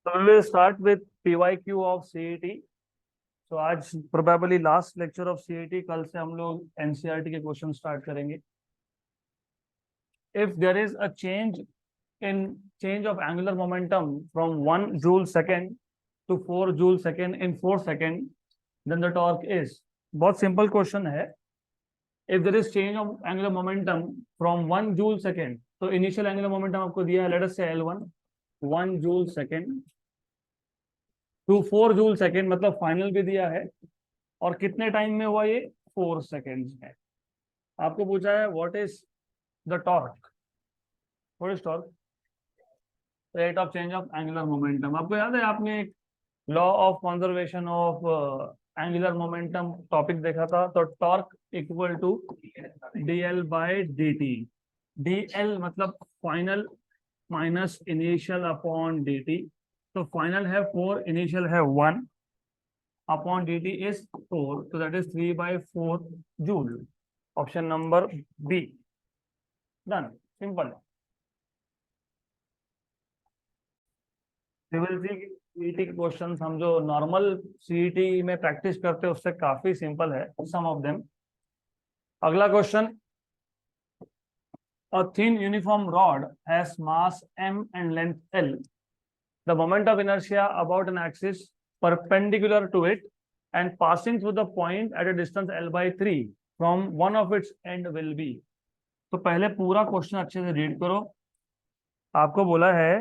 So we will start with PYQ of CET. तो आज probably last lecture of CET, कल से हम लोग एनसीईआरटी के क्वेश्चन स्टार्ट करेंगे. If there is a change of angular momentum from 1 joule second to 4 joule second in 4 second, then the torque is. बहुत simple question है. If there is change of angular momentum from 1 joule second, तो initial angular momentum आपको दिया है, let us say L1 1 joule second to 4 joule second, मतलब final भी दिया है. और कितने टाइम में हुआ ये? 4 सेकेंड्स में. आपको पूछा है what is the torque. What is torque? Rate of change of angular momentum. आपको याद है, आपने एक law of conservation of angular momentum topic देखा था. तो torque equal to dl by dt. dl मतलब final minus initial upon dt. तो फाइनल है 4, इनिशियल है 1, अपॉन dt इज 4, तो that is 3/4 joule. Option number B. Done. Simple. Civil CET के question हम जो नॉर्मल सीईटी में प्रैक्टिस करते हैं उससे काफी सिंपल है, सम ऑफ देम. अगला question. A thin uniform rod has mass m and length l. The moment of inertia about an axis perpendicular to it and passing through the point at a distance l/3 from one of its end will be. तो पहले पूरा question अच्छे से read करो. आपको बोला है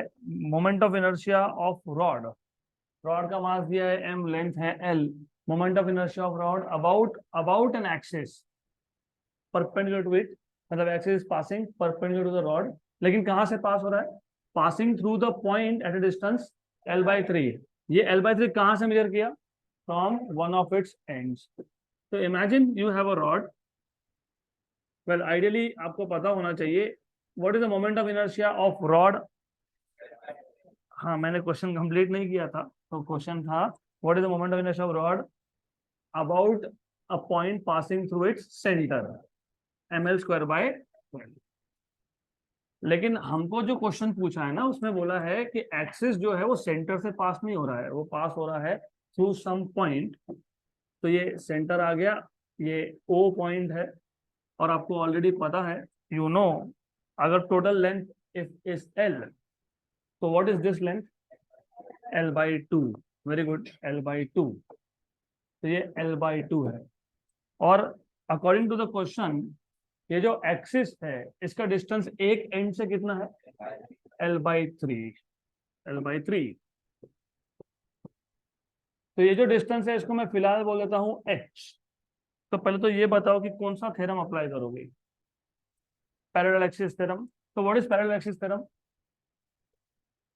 moment of inertia of rod. Rod का मास दिया है m, लेंथ है l. Moment of inertia of rod about an axis perpendicular to it, मतलब axis passing perpendicular to the rod. लेकिन कहां से पास हो रहा है? Passing through the point at a distance l/3. ये l/3 कहां से मेजर किया? From one of its ends. तो imagine you have a rod. Well ideally आपको पता होना चाहिए what is the moment of inertia of rod. हाँ, मैंने क्वेश्चन कंप्लीट नहीं किया था. तो क्वेश्चन था what is the moment of inertia of rod about a point passing through its centre, ml²/12. लेकिन हमको जो क्वेश्चन पूछा है ना, उसमें बोला है कि एक्सिस जो है वो सेंटर से पास नहीं हो रहा है, वो पास हो रहा है थ्रू सम पॉइंट. तो ये सेंटर आ गया, ये O पॉइंट है. और आपको ऑलरेडी पता है, यू नो, अगर total length if is L, तो what is this length? L/2. Very good, L/2. तो ये L/2 है. और अकॉर्डिंग टू द क्वेश्चन, ये जो एक्सिस है इसका डिस्टेंस एक एंड से कितना है? L/3. L/3. तो ये जो डिस्टेंस है इसको मैं फिलहाल बोल देता हूं h. तो पहले तो ये बताओ कि कौन सा थ्योरम अप्लाई करोगे? Parallel axis theorem. तो what is parallel axis theorem?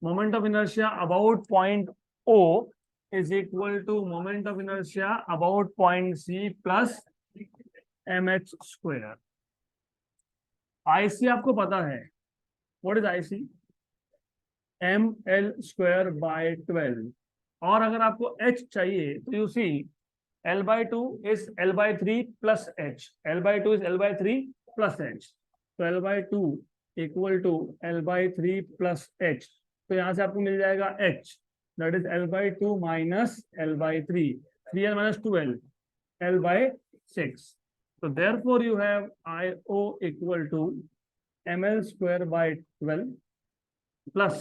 Moment of inertia about point O is equal to moment of inertia about point C plus mh². IC आपको पता है. What is IC? ml²/12. और अगर आपको h चाहिए तो you see L/2 is L/3 plus h. L/2 is L/3 plus h. तो L/2 equal to L/3 plus h. तो यहां से आपको मिल जाएगा h, that is L/2 minus L/3. 3l minus 2l, L/6. So therefore you have IO equal to ml²/12 plus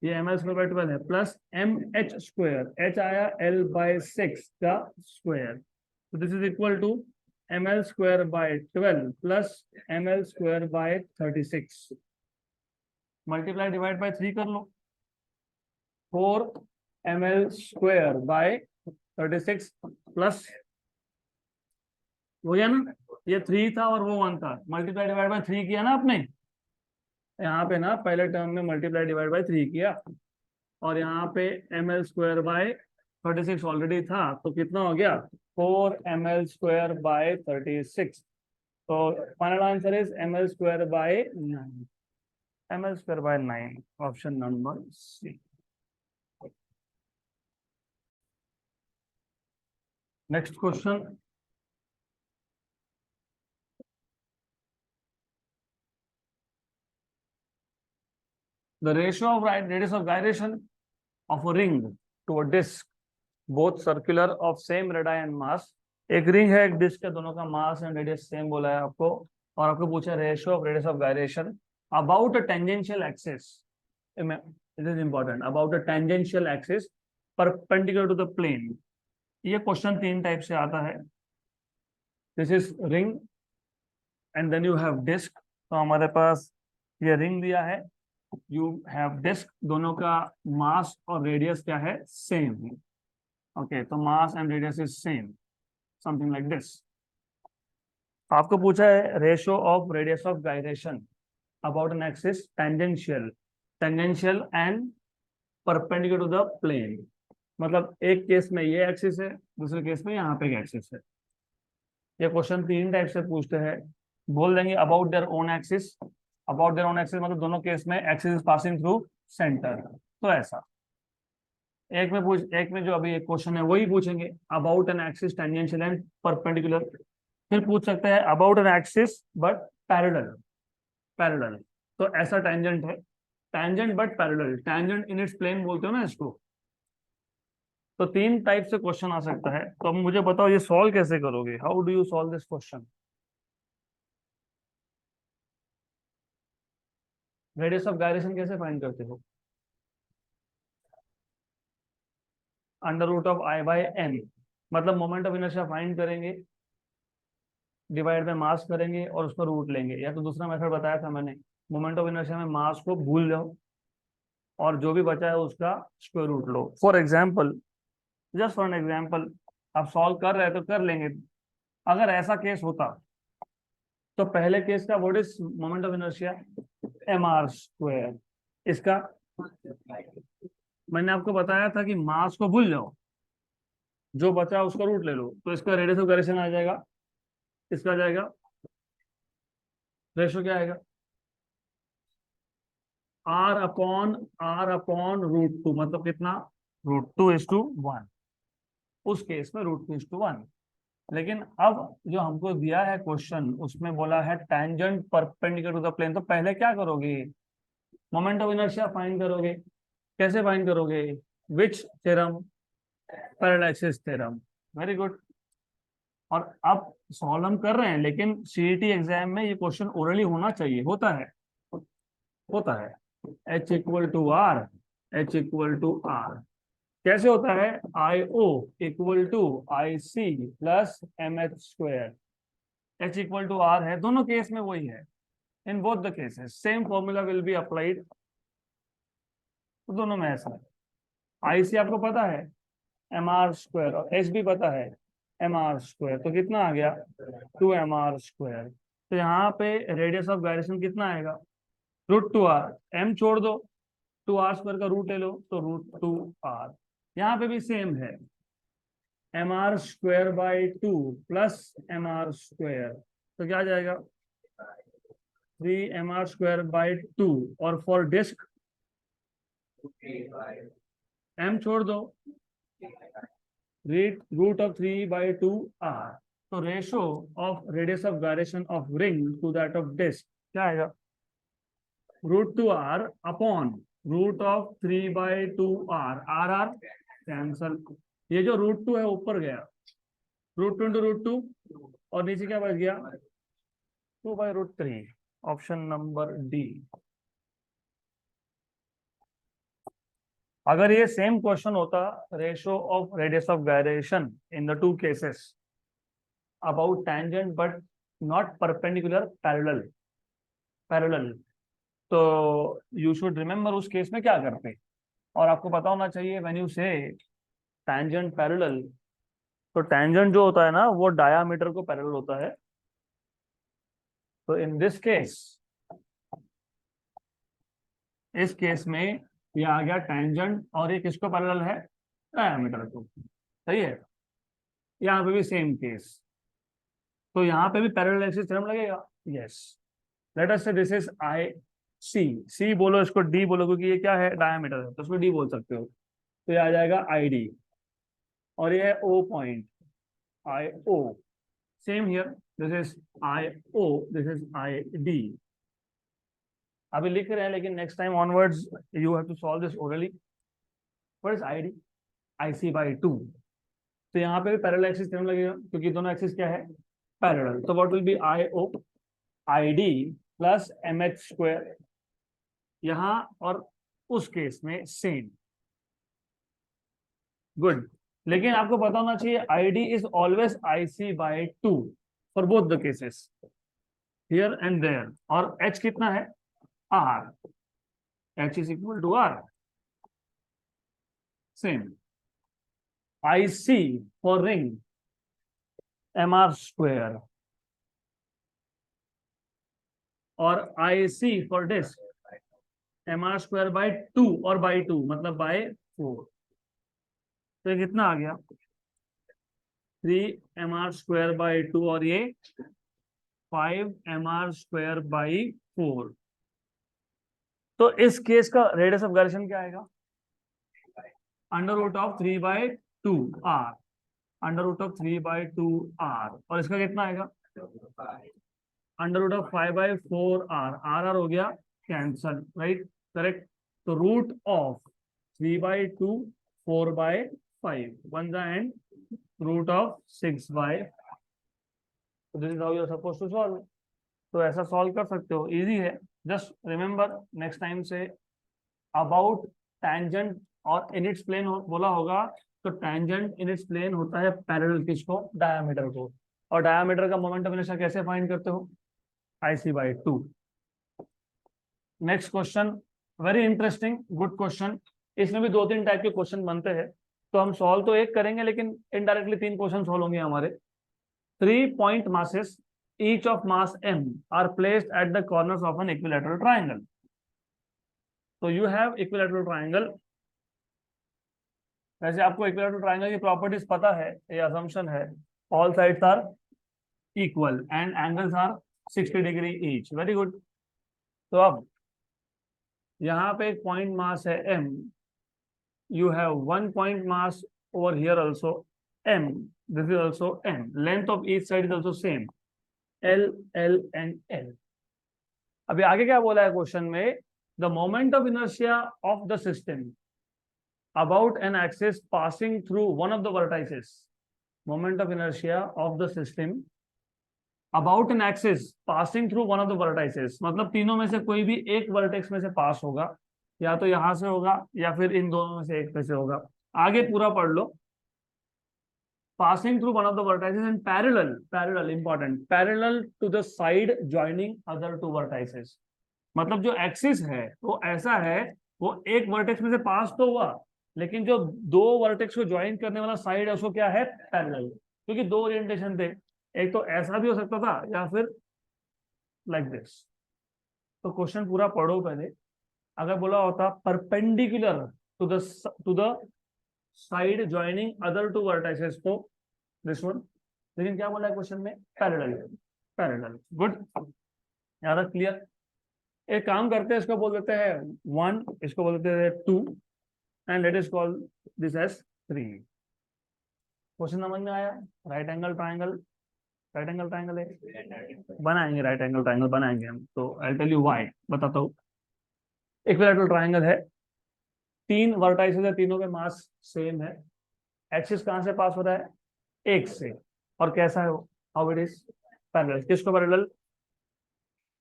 ये ml²/12 है plus mh². h आया L/6 का स्क्वायर. तो this is equal to ml²/12 plus ml²/36. Multiply divide by 3 कर लो. 4 ml²/36 plus, हो गया ना? ये 3 था और वो 1 था. मल्टीप्लाई डिवाइड बाय 3 किया ना आपने. यहाँ पे ना पहले टर्म में मल्टीप्लाई डिवाइड बाय 3 किया, और यहाँ पे ml²/36 ऑलरेडी था. तो कितना हो गया? 4 ml²/36. तो final answer is ml²/9. ml²/9. Option number C. Next question. The ratio of radius of gyration of a ring to a disk both circular of same radius and mass. एक ring है, एक disc है, दोनों का मास and radius same बोला है आपको, और आपको पूछा ratio of radius of gyration about a tangential axis. It is important, about a tangential axis perpendicular to the plane. ये क्वेश्चन तीन टाइप से आता है। This is ring and then you have disk. तो हमारे पास ये रिंग दिया है, यू हैव डिस्क, दोनों का मास और रेडियस क्या है, सेम। ओके, तो mass and radius is same, something like this. आपको पूछा है ratio of radius of gyration about an axis tangential, tangential and perpendicular to the plane. मतलब एक केस में ये एक्सिस है, दूसरे केस में यहाँ पे एक एक्सिस है। ये क्वेश्चन तीन टाइप से पूछते हैं। बोल देंगे about their own axis, about their own axis मतलब दोनों केस में axis is passing through centre. तो ऐसा एक में जो अभी एक क्वेश्चन है वही पूछेंगे about an axis tangential and perpendicular. फिर पूछ सकते हैं about an axis but parallel, parallel. तो ऐसा टेंजेंट है, tangent but parallel, tangent in its plane बोलते हो ना इसको। तो तीन टाइप से क्वेश्चन आ सकता है। तो अब मुझे बताओ ये सॉल्व कैसे करोगे, how do you solve this question. Radius of gyration कैसे फाइंड करते हो, under root of I by N. मतलब मोमेंट ऑफ इनर्शिया फाइंड करेंगे, डिवाइड में मास करेंगे और उसको रूट लेंगे। या तो दूसरा मेथड बताया था मैंने, मोमेंट ऑफ इनर्शिया में मास को भूल जाओ और जो भी बचा है उसका स्क्वायर रूट लो। For example, just for an example, आप सॉल्व कर रहे हैं तो कर लेंगे। अगर ऐसा केस होता तो पहले केस का what is moment of inertia, M R square. इसका मैंने आपको बताया था कि मास को भूल जाओ, जो बचा उसका रूट ले लो। तो इसका रेडियस ऑफ गायरेशन आ जाएगा, इसका आ जाएगा रेशो क्या आएगा, आर अपॉन रूट टू। मतलब कितना, √2:1। उस केस में √2:1। लेकिन अब जो हमको दिया है क्वेश्चन उसमें बोला है tangent perpendicular to the plane. तो पहले क्या करोगे, मोमेंट ऑफ इनर्शिया फाइंड करोगे। कैसे फाइंड करोगे, which theorem, parallel axis theorem. Very good. और अब सॉल्व हम कर रहे हैं, लेकिन सीईटी एग्जाम में ये क्वेश्चन ओरली होना चाहिए, होता है, होता है। H=R, H=R कैसे होता है, IO=IC+mh²। H=R है, दोनों केस में वही है। In both the cases same formula will be applied. तो दोनों में ऐसा है। IC आपको पता है mr², और H भी पता है mr²। तो कितना आ गया, 2mr²। तो यहाँ पे रेडियस ऑफ गायरेशन कितना आएगा, √2r। m छोड़ दो, 2r² का रूट ले लो तो √2r। यहाँ पे भी सेम है, mr²/2 प्लस mr²। तो क्या आ जाएगा, 3mr²/2। और फॉर डिस्क m छोड़ दो, √3/2r। तो ratio of radius of gyration of ring to that of disk क्या आएगा, √2r upon √3/2r। R cancel. ये जो √2 है ऊपर गया, √2 इंटू √2, और नीचे क्या बच गया, 2/√3। Option number D. अगर ये सेम क्वेश्चन होता, ratio of radius of gyration in the two cases about tangent but not perpendicular, parallel, parallel, तो यू शुड रिमेम्बर उस केस में क्या करते। और आपको पता होना चाहिए व्हेन यू से टैंजेंट पैरेलल, तो टैंजेंट जो होता है ना वो डायामीटर को पैरेलल होता है। तो इन दिस केस, इस केस में ये आ गया टैंजेंट, और ये किसको पैरेलल है, डायामीटर को। सही है। यहाँ पे भी सेम केस, तो यहाँ पे भी पैरेलल एक्सिस थ्योरम लगेगा। यस, लेट अस से दिस इज आई सी, सी बोलो इसको, डी बोलो, क्योंकि ये क्या है, डायामीटर है तो इसको डी बोल सकते हो। तो ये आ जाएगा आई डी, और ये है O point, I O. Same here, this is I O, this is I D. अभी लिख रहे हैं, लेकिन next time onwards you have to solve this orally. What is I D? I C by two. तो यहाँ पे भी parallel axis theorem लगेगा क्योंकि दोनों एक्सिस क्या है? पैरेलल। तो what will be I O I D plus M H square, यहाँ और उस केस में सेम। गुड। लेकिन आपको पता होना चाहिए I D is always I C by two for both the cases, here and there. और एच कितना है? R. H is equal to R, same. I C for ring M R square, और I C for disc M R square by two, और by two मतलब by 4। तो ये कितना आ गया? 3 mr² बाई 2, और ये 5 mr² बाई 4। तो इस केस का रेडियस ऑफ गायरेशन क्या आएगा? √3/2r, √3/2r। और इसका कितना आएगा? √5/4r। आर हो गया कैंसल, राइट? करेक्ट। तो √3/2, 4/5, 1 and √6/5। This is how you are suppose to solve. तो ऐसा सॉल्व कर सकते हो, इजी है। जस्ट रिमेंबर नेक्स्ट टाइम से अबाउट टैंजेंट और इन इट्स प्लेन बोला होगा। तो टैंजेंट इन इट्स प्लेन होता है पैरेलल किसको? डायमीटर को। और डायमीटर का मोमेंट ऑफ इनर्शिया कैसे फाइंड करते हो? IC/2। Next question, very interesting, good question. इसमें भी 2-3 टाइप के क्वेश्चन बनते हैं, तो हम सॉल्व तो एक करेंगे लेकिन इनडायरेक्टली 3 क्वेश्चन सॉल्व होंगे हमारे। 3 point masses each of mass m are placed at the corners of an equilateral triangle. So you have equilateral triangle। वैसे आपको इक्विलेटरल ट्रायंगल की प्रॉपर्टीज पता है, ये असम्पशन है। All sides are equal and angles are 60 degree each. Very good. तो अब यहाँ पे एक पॉइंट मास है m, you have one point mass over here also m, this is also m, length of each side is also same, l, l and l। अभी आगे क्या बोला है क्वेश्चन में? The moment of inertia of the system about an axis passing through one of the vertices, moment of inertia of the system about an axis passing through one of the vertices, मतलब तीनों में से कोई भी एक vertex में से पास होगा, या तो यहां से होगा या फिर इन दोनों में से एक में से होगा। आगे पूरा पढ़ लो। passing through one of the vertices and parallel important, parallel to the side joining other two vertices। मतलब जो एक्सिस है वो ऐसा है, वो एक वर्टेक्स में से पास तो हुआ, लेकिन जो दो वर्टेक्स को ज्वाइन करने वाला साइड है उसको क्या है? पैरेलल। क्योंकि दो ओरिएंटेशन थे, एक तो ऐसा भी हो सकता था या फिर लाइक दिस। तो क्वेश्चन पूरा पढ़ो पहले। अगर बोला होता perpendicular to the side joining other two vertices, तो दिस वन। लेकिन क्या बोला है क्वेश्चन में? पैरेलल। Parallel, good. याद क्लियर? एक काम करते हैं, इसको बोल देते हैं 1, इसको बोल देते हैं 2, and let us call this edge 3। Question समझ में आया? Right angle triangle, right angle triangle है, बनाएंगे राइट एंगल ट्रायंगल बनाएंगे हम। तो आई टेल यू व्हाई, बताता हूँ। इक्विलैटरल ट्रायंगल है, 3 वर्टाइसेस है, तीनों के मास सेम है। एक्सिस कहां से पास हो रहा है? एक से। और कैसा है वो? How it is? पैरेलल। किसको parallel?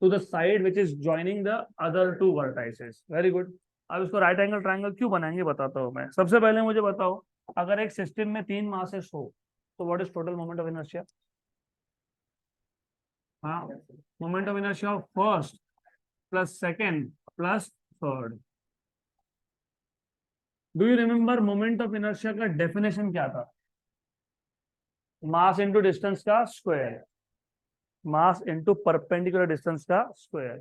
To the side which is joining the other two vertices. Very good. अब इसको राइट एंगल ट्रायंगल क्यों बनाएंगे बताता हूँ मैं। सबसे पहले मुझे बताओ, अगर एक सिस्टम में 3 मासेस हो तो what is total moment of inertia? हाँ, moment of inertia of first plus second plus third. Do you remember moment of inertia का डेफिनेशन क्या था? मास इंटू डिस्टेंस का square, mass into perpendicular distance का square.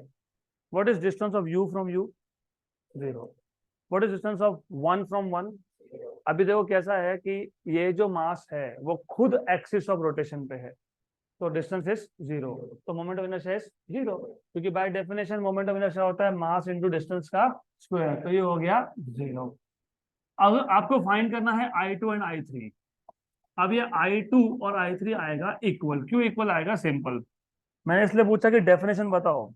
What is distance of u from u? 0। What is distance of 1 from 1? अभी देखो कैसा है कि ये जो मास है वो खुद एक्सिस ऑफ रोटेशन पे है, तो डिस्टेंस इज 0, तो मोमेंट ऑफ इनर्शिया इज 0, क्योंकि by definition moment of inertia होता है मास इंटू डिस्टेंस का स्क्वायर। तो ये हो गया 0। अब आपको फाइंड करना है I2 एंड I3। अब ये I2 और I3 आएगा इक्वल। क्यों इक्वल आएगा? सिंपल, मैंने इसलिए पूछा कि डेफिनेशन बताओ।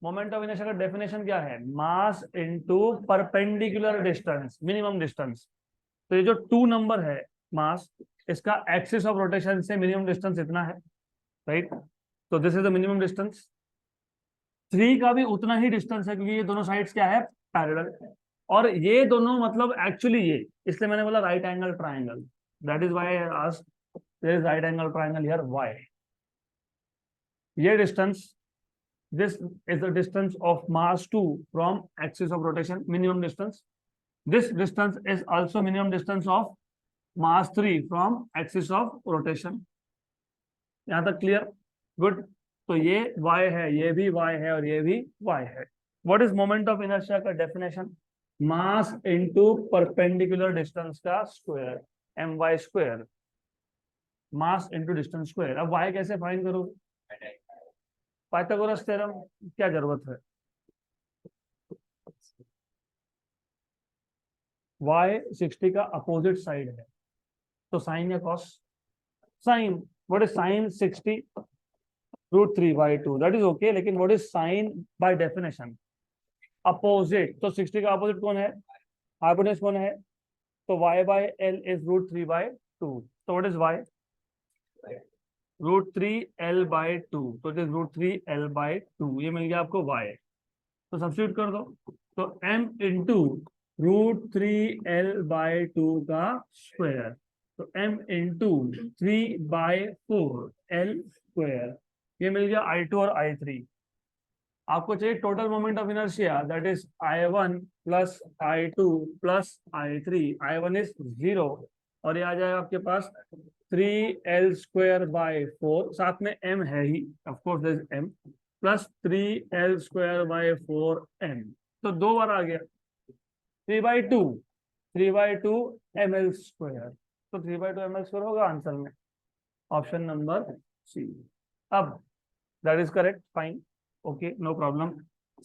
मोमेंट ऑफ इनर्शिया का डेफिनेशन क्या है? मास into perpendicular distance, minimum distance. तो ये जो 2 नंबर है मास, इसका एक्सिस ऑफ रोटेशन से मिनिमम डिस्टेंस इतना है, राइट? तो this is the minimum distance. 3 का भी उतना ही डिस्टेंस है क्योंकि ये दोनों साइड्स क्या है? पैरेलल। और ये दोनों मतलब एक्चुअली ये, इसलिए मैंने बोला right angle triangle. That is why I asked there is right angle triangle here. Why? ये distance, this is the distance of mass 2 from axis of rotation, minimum distance. This distance is also minimum distance of mass 3 from axis of rotation. यहाँ तक clear? Good. तो ये y है, ये भी y है और ये भी y है। What is moment of inertia का definition? Mass into perpendicular distance का square, my square, mass into distance square. अब y कैसे फाइंड करोगे? पाइथागोरस थ्योरम, क्या जरूरत है? y 60 का अपोजिट साइड है, तो साइन या cos? Sine. What is sine 60? √3/2, that is okay. लेकिन what is sine by definition? Opposite. तो 60 का अपोजिट कौन है? हाइपोटेन्यूज कौन है? तो y/l इज √3/2। तो व्हाट इज y? √3l/2। तो इट इज √3l/2। ये मिल गया आपको y। तो सब्स्टिट्यूट कर दो। तो m इंटू √3l/2 का स्क्वायर, तो m इंटू 3/4 l स्क्वायर, ये मिल गया I2 और I3। आपको चाहिए total moment of inertia, that is I1 plus I2 plus I3। I1 is 0 और ये आ जाएगा आपके पास 3l²/4, साथ में m है ही, of course this m, plus 3l²/4m। तो 2 बार आ गया 3/2, 3/2 ml²। तो 3/2 ml² होगा आंसर में, ऑप्शन नंबर सी। अब that is correct, fine, okay, no problem.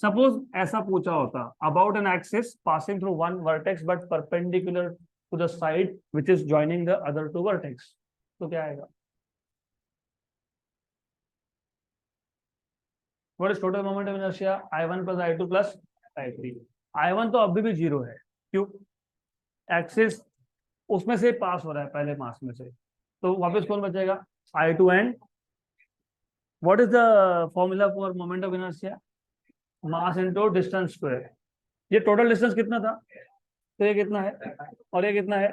Suppose ऐसा पूछा होता, about an axis passing through one vertex but perpendicular to the side which is joining the other two vertex, तो क्या आएगा? What is total moment of inertia? I1 plus I2 plus I3। I1 तो अभी भी 0 है, क्यों? Axis उसमें से पास हो रहा है, पहले मास में से, तो वापस कौन बचेगा? I2 and what is the formula for moment of inertia? Mass into distance square. ये टोटल डिस्टेंस कितना था? तो ये कितना है और ये कितना है?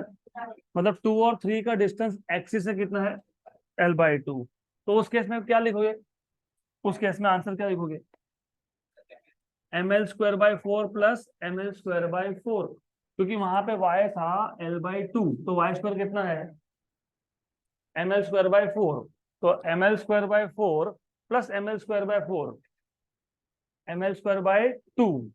मतलब 2 और 3 का डिस्टेंस एक्सिस से कितना है? l/2। तो उस केस में क्या लिखोगे? उस केस में आंसर क्या लिखोगे? ml²/4 प्लस ml²/4, क्योंकि वहां पे y था l/2, तो y² कितना है? ml²/4। तो ml²/4 plus ml²/4, ml²/2,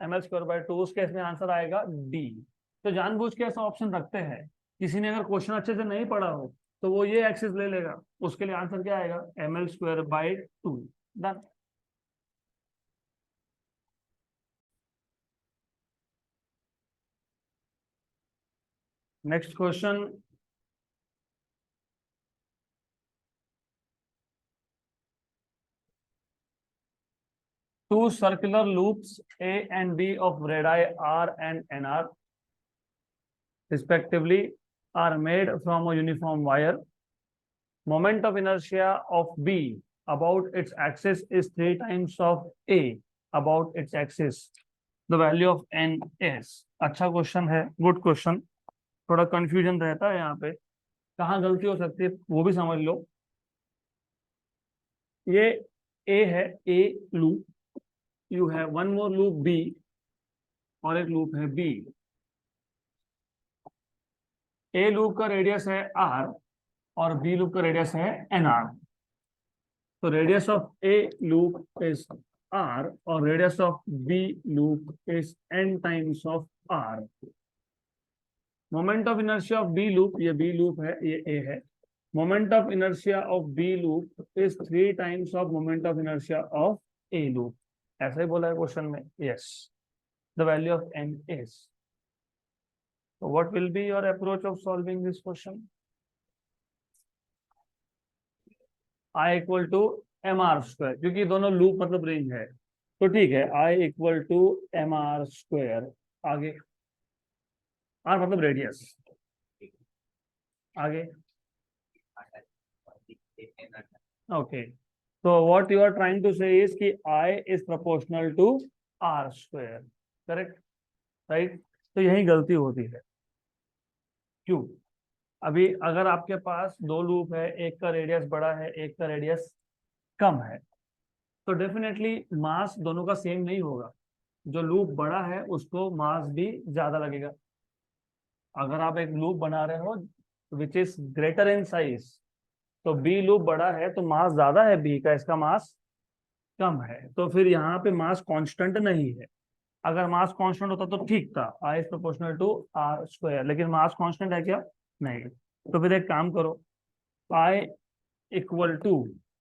ml²/2, उस केस में आंसर आएगा डी। तो जानबूझ के ऐसा ऑप्शन रखते हैं, किसी ने अगर क्वेश्चन अच्छे से नहीं पढ़ा हो तो वो ये एक्सिस ले लेगा, उसके लिए आंसर क्या आएगा? ml²/2। Done. Next question, two circular loops A and B of radii R and NR respectively are made from a uniform wire. Moment of inertia of B about its axis is 3 times of A about its axis. The value of N is. अच्छा question है, good question. थोड़ा confusion रहता है यहाँ पे, कहाँ गलती हो सकती है वो भी समझ लो। ये A है, A loop, you have one more loop B और एक लूप है B। ए लूप का रेडियस है R और बी लूप का रेडियस है NR। तो radius of A loop is R और radius of B loop is N times of R। Moment of inertia of B loop, ये B loop है, ये ए है। Moment of inertia of B loop is 3 times of moment of inertia of A loop. ऐसा ही बोला है question में, yes. The value of N is. So what will be your approach of solving this question? I equal to M R square, क्योंकि दोनों loop मतलब ring है। तो ठीक है, I equal to M R square. आगे, R मतलब radius. आगे, ओके। तो what you are trying to say is कि I is proportional to R square, correct, right. तो यही गलती होती है। क्यों? अभी अगर आपके पास दो लूप है, एक का रेडियस बड़ा है, एक का रेडियस कम है, तो डेफिनेटली मास दोनों का सेम नहीं होगा। जो लूप बड़ा है उसको मास भी ज्यादा लगेगा। अगर आप एक लूप बना रहे हो which is greater in size, तो बी लूप बड़ा है तो मास ज्यादा है बी का, इसका मास कम है, तो फिर यहाँ पे मास कांस्टेंट नहीं है। अगर मास कांस्टेंट होता तो ठीक था, I is proportional to R square, लेकिन मास कांस्टेंट है क्या? नहीं। तो फिर एक काम करो, I equal to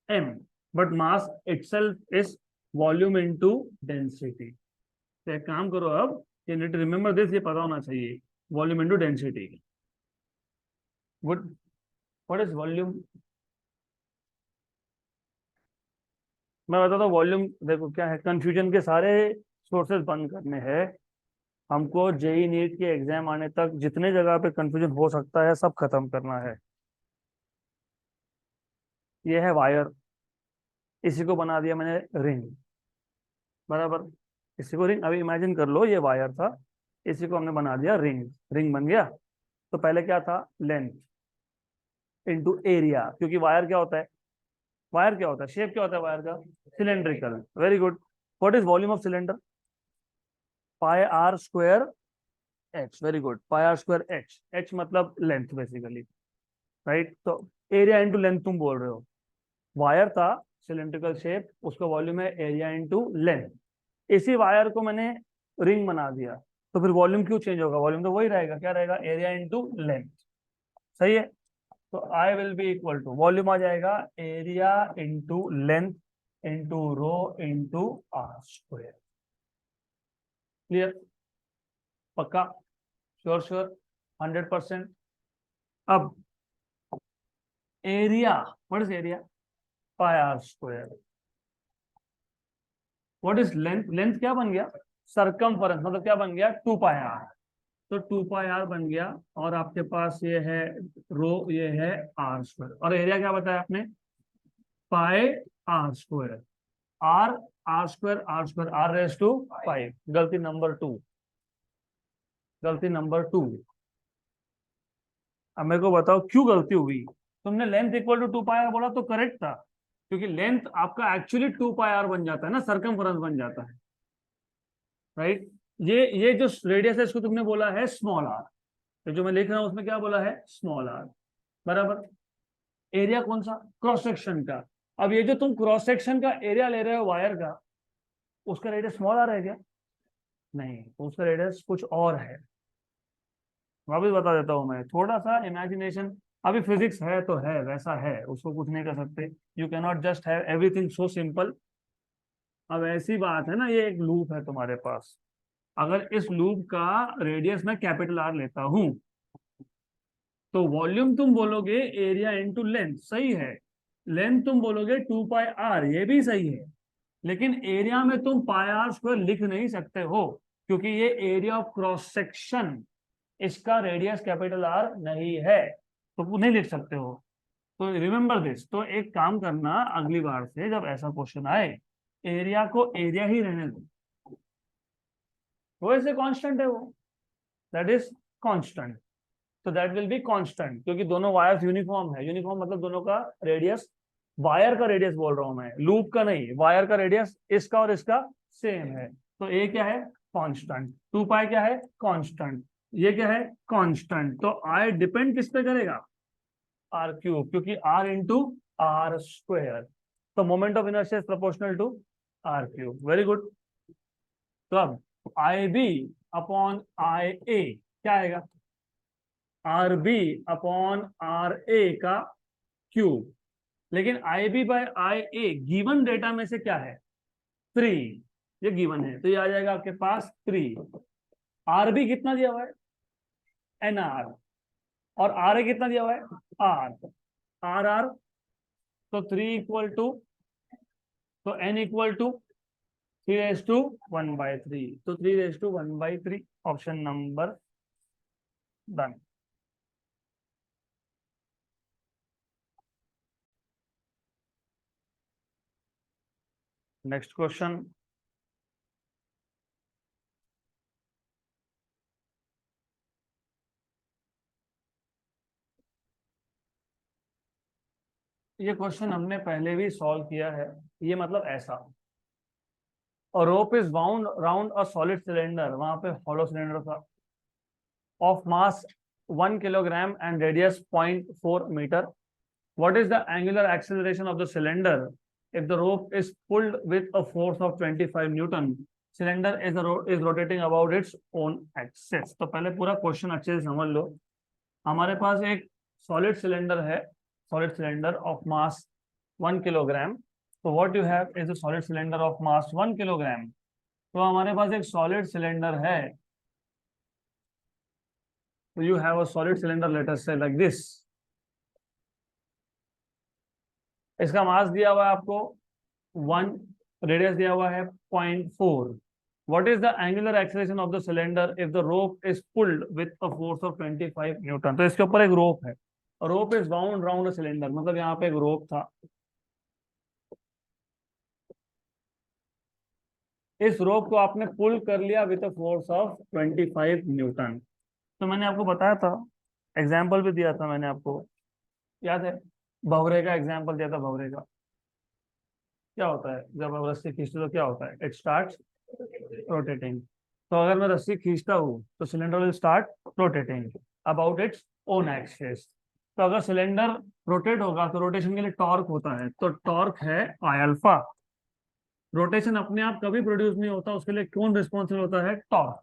M, but mass itself is volume into density. तो एक काम करो, अब ये नीट रिमेंबर दिस, ये पता होना चाहिए, volume into density. Good. What is volume? मैं बताता हूँ वॉल्यूम। देखो क्या है, कंफ्यूजन के सारे सोर्सेज बंद करने हैं हमको। जेई नीट के एग्जाम आने तक जितने जगह पे कंफ्यूजन हो सकता है सब खत्म करना है। ये है वायर, इसी को बना दिया मैंने रिंग, बराबर। इसी को रिंग, अभी इमेजिन कर लो ये वायर था, इसी को हमने बना दिया रिंग, रिंग बन गया। तो पहले क्या था? लेंथ इनटू एरिया, क्योंकि वायर क्या होता है? वायर क्या होता है? शेप क्या होता है वायर का? Cylindrical. Very good. What is volume of cylinder? Pi R square H. Very good, pi R square H. H मतलब लेंथ बेसिकली, राइट। तो एरिया इंटू लेंथ तुम बोल रहे हो। वायर था सिलेंड्रिकल शेप, उसका वॉल्यूम है एरिया इंटू लेंथ। इसी वायर को मैंने रिंग बना दिया, तो फिर वॉल्यूम क्यों चेंज होगा? वॉल्यूम तो वही रहेगा, क्या रहेगा? Area into length. सही है। तो I will be equal to, volume आ जाएगा area into length into rho into R square. Clear? पक्का? Sure sure, 100%। अब area, what is area? Pi R square. What is length? Length क्या बन गया? सरकमफरेंस, मतलब क्या बन गया? 2 पाई आर। तो 2 पाई आर बन गया, और आपके पास ये है रो, ये है आर स्क्वायर, और एरिया क्या बताया आपने? Pi R square. R, R square, R square, R raised to 5। गलती नंबर 2, गलती नंबर 2। अब मेरे को बताओ क्यों गलती हुई? तुमने length equal to 2 pi R बोला तो करेक्ट था, क्योंकि लेंथ आपका एक्चुअली 2 पाई आर बन जाता है ना, सरकमफरेंस बन जाता है, राइट। ये जो रेडियस है इसको तुमने बोला है स्मॉल आर, तो जो मैं लिख रहा हूं उसमें क्या बोला है? स्मॉल आर, बराबर। एरिया कौन सा? क्रॉस सेक्शन का। अब ये जो तुम क्रॉस सेक्शन का एरिया ले रहे हो वायर का, उसका रेडियस स्मॉल आर है क्या? नहीं, तो उसका रेडियस कुछ और है। वापिस बता देता हूं मैं, थोड़ा सा इमेजिनेशन। अभी फिजिक्स है तो है, वैसा है, उसको कुछ नहीं कर सकते। You can not just have everything so simple. अब ऐसी बात है ना, ये एक लूप है तुम्हारे पास, अगर इस लूप का रेडियस मैं कैपिटल आर लेता हूं, तो वॉल्यूम तुम बोलोगे एरिया इंटू लेंथ, सही है। लेंथ तुम बोलोगे 2 पाई आर, ये भी सही है। लेकिन एरिया में तुम पाई आर स्क्वायर लिख नहीं सकते हो, क्योंकि ये एरिया ऑफ क्रॉस सेक्शन, इसका रेडियस कैपिटल आर नहीं है, तो वो नहीं लिख सकते हो। तो रिमेंबर दिस। तो एक काम करना, अगली बार से जब ऐसा क्वेश्चन आए, एरिया को एरिया ही रहने दो, वो ऐसे कांस्टेंट है वो, दैट इज कांस्टेंट। तो दैट विल बी कांस्टेंट, क्योंकि दोनों वायर्स यूनिफॉर्म है। यूनिफॉर्म मतलब दोनों का रेडियस, वायर का रेडियस बोल रहा हूं मैं, लूप का नहीं। वायर का रेडियस इसका और इसका सेम है, तो ए क्या है? कांस्टेंट। 2 पाई क्या है? कांस्टेंट। ये क्या है? कांस्टेंट। तो आई डिपेंड किस पे करेगा? आर क्यूब, क्योंकि आर इंटू आर स्क्वायर। तो moment of inertia is proportional to R cube. Very good. तो अब I B upon I A क्या आएगा? R B upon R A का क्यूब। लेकिन I B by I A given data में से क्या है? 3। ये गिवन है, तो ये आ जाएगा आपके पास 3। आर बी कितना दिया हुआ है? N R. और आर ए कितना दिया हुआ है? आर। आर आर, तो 3 इक्वल टू तो n इक्वल टू 3^1/3, तो 3^1/3 option number done. Next question, ये क्वेश्चन हमने पहले भी सॉल्व किया है। ये मतलब ऐसा, और rope is bound round a solid cylinder, वहां पे हॉलो सिलेंडर था, of mass 1 kilogram and radius 0.4 metre. What is the angular acceleration of the cylinder if the rope is pulled with a force of 25 Newton? Cylinder is rotating about its own axis. तो पहले पूरा question अच्छे से समझ लो। हमारे पास एक solid cylinder है, solid cylinder of mass 1 kilogram. तो what you have is a solid cylinder of mass 1 kilogram. तो हमारे पास एक सॉलिड सिलेंडर है, तो you have a solid cylinder, let us say like this. इसका मास दिया हुआ है आपको 1, रेडियस दिया हुआ है 0.4। What is the angular acceleration of the cylinder if the rope is pulled with a force of 25 Newton? तो इसके ऊपर एक रोप है, रोप is bound round a cylinder, मतलब यहाँ पे एक रोप था, इस रोप को आपने पुल कर लिया with a force of 25 Newton. तो मैंने आपको बताया था, एग्जाम्पल भी दिया था मैंने आपको, याद है? भंवरे का एग्जाम्पल दिया था। भंवरे का क्या होता है, जब आप रस्सी खींचते हो तो क्या होता है? It start rotating. तो अगर मैं रस्सी खींचता हूँ तो cylinder will start rotating about its own axis. तो अगर सिलेंडर रोटेट होगा तो रोटेशन के लिए टॉर्क होता है, तो टॉर्क है आई अल्फा। रोटेशन अपने आप कभी प्रोड्यूस नहीं होता, उसके लिए कौन रिस्पॉन्सिबल होता है? टॉर्क।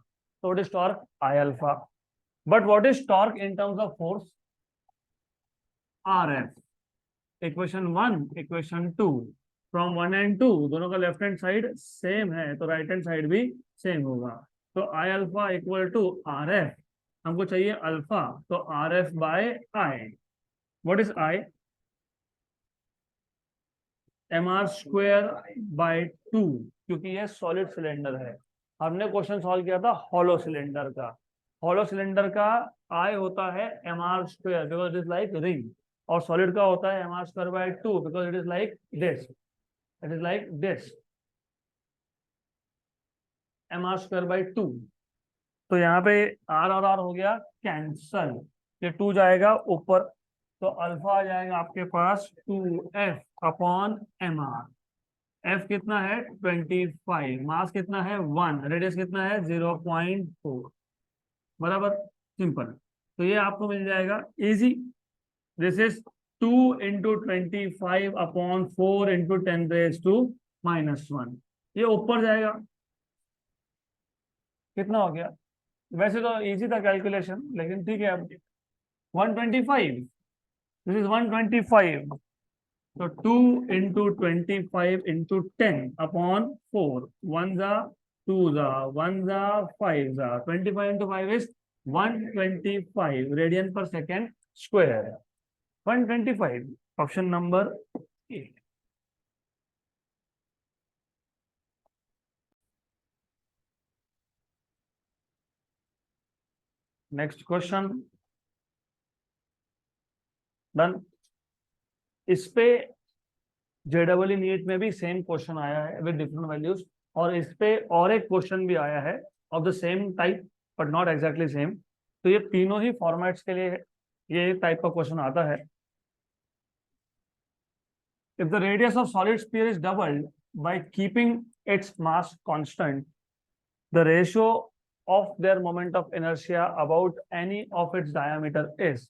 तो what is torque? I alpha. But what is torque in terms of force? R F. Equation 1, equation 2, from 1 and 2 दोनों का लेफ्ट हैंड साइड सेम है, तो राइट हैंड साइड भी सेम होगा। तो I alpha equal to R F, हमको चाहिए alpha, तो R F by I. What is I? M R square by 2, क्योंकि ये सॉलिड सिलेंडर है। हमने क्वेश्चन सॉल्व किया था हॉलो सिलेंडर का। हॉलो सिलेंडर का आई होता है M R square because it is like ring, और सॉलिड का होता है M R square by 2 because it is like this, it is like this, M R square by 2। तो यहाँ पे आर और आर हो गया कैंसल, ये 2 जाएगा ऊपर, तो अल्फा आ जाएगा आपके पास 2f upon M R. F कितना है? 25, मास कितना है? 1, रेडियस कितना है? 0.4, बराबर, सिंपल। तो ये आपको मिल जाएगा इजी। दिस इज 2 × 25/4 × 10⁻⁻1, ये ऊपर जाएगा। कितना हो गया? वैसे तो इजी था कैलकुलेशन, लेकिन ठीक है। अब 125, दिस इज 125, तो 2 × 25 × 10 अपॉन 4, 1 जा 2 जा 1 जा 5 जा, 25 × 5 इज 125 रेडियन पर second square, 125, option number A. Next question done. इस पे जेडबल नीट में भी सेम क्वेश्चन आया है विद डिफरेंट वैल्यूज, और इस पे और एक क्वेश्चन भी आया है of the same type but not exactly same. तो ये तीनों ही फॉर्मेट्स के लिए ये टाइप का क्वेश्चन आता है। If the radius of solid sphere is doubled by keeping its mass constant, the ratio of their moment of inertia about any of its diameter is।